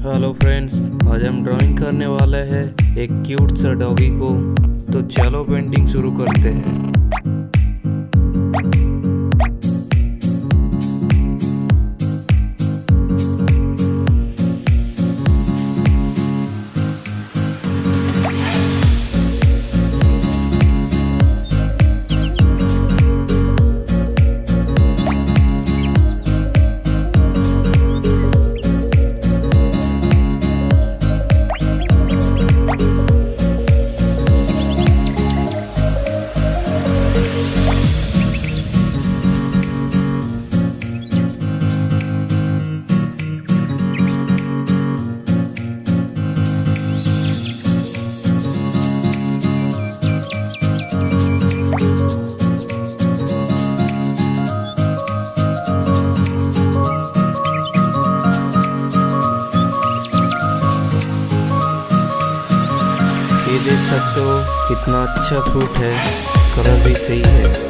Hello friends, आज हम drawing करने वाले हैं एक क्यूट सा डॉगी को। तो चलो पेंटिंग शुरू करते हैं। ये देख सकते हो कितना अच्छा फ्रूट है, कलर भी सही है।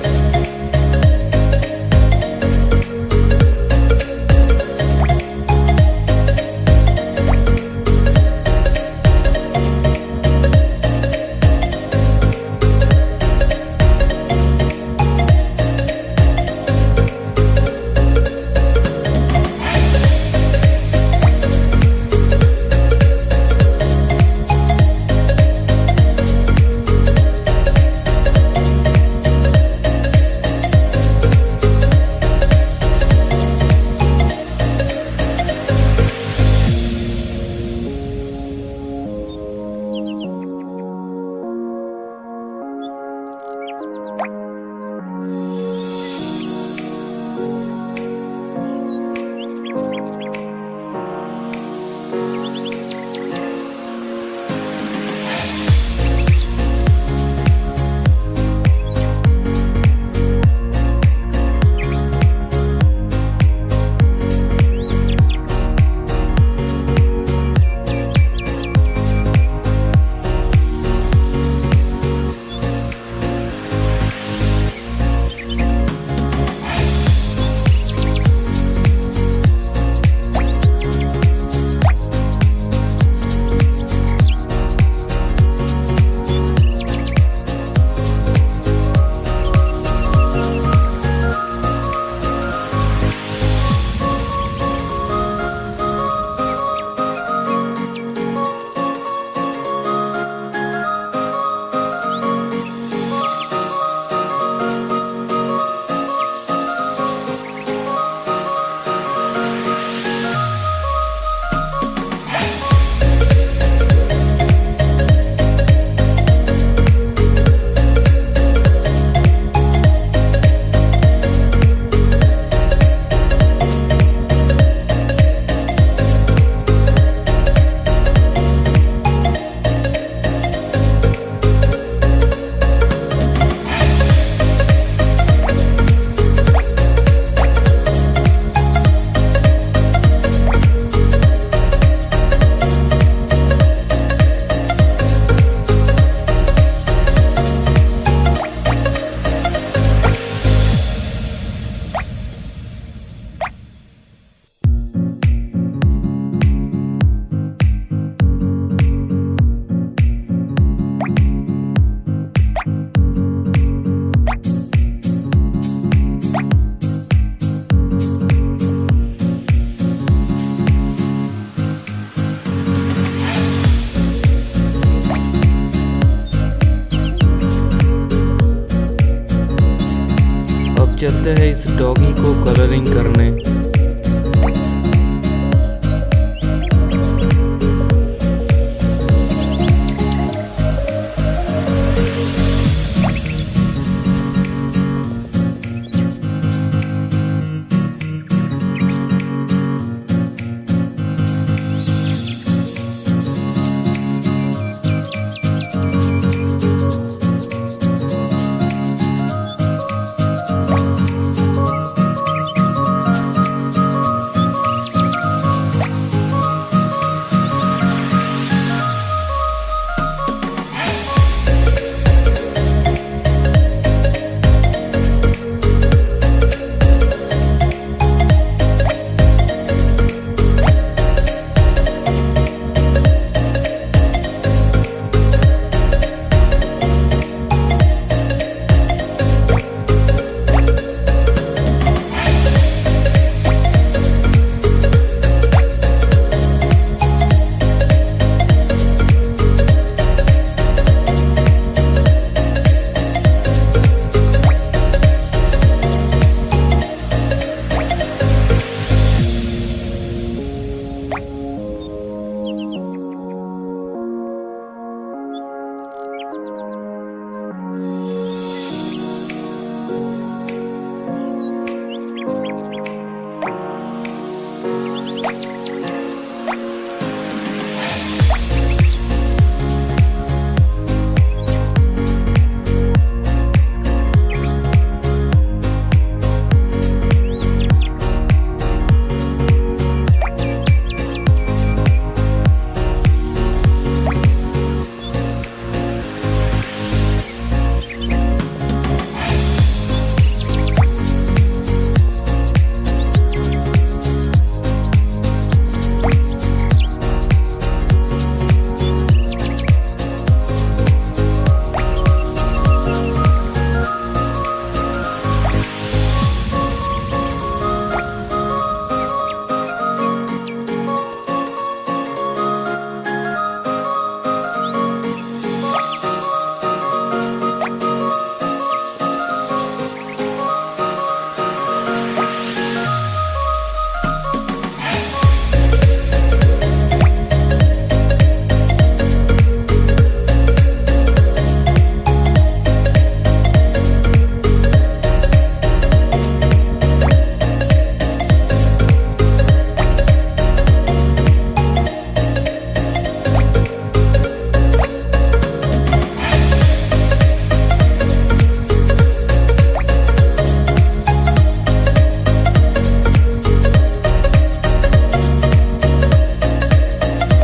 चलते हैं इस डॉगी को कलरिंग करने।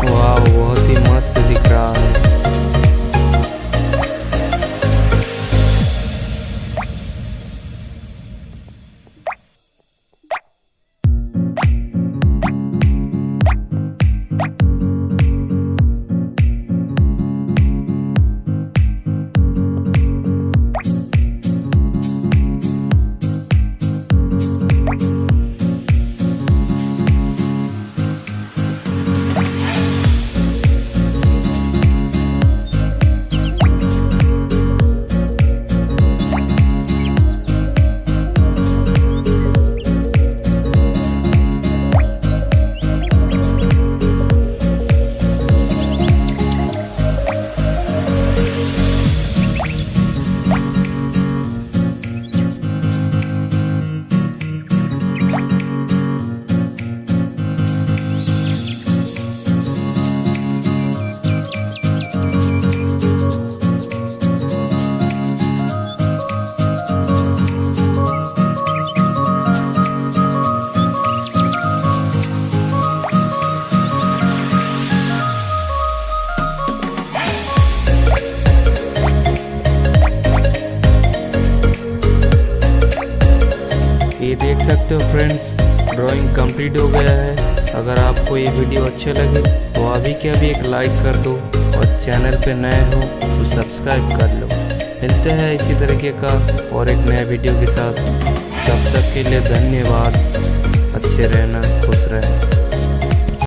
वाह, बहुत ही मस्त दिख रहा है। ये देख सकते हो फ्रेंड्स, ड्राइंग कंप्लीट हो गया है। अगर आपको ये वीडियो अच्छे लगे तो अभी के अभी एक लाइक कर दो, और चैनल पे नए हो तो सब्सक्राइब कर लो। मिलते हैं इसी तरीके का और एक नए वीडियो के साथ। तब तक के लिए धन्यवाद। अच्छे रहना, खुश रहना।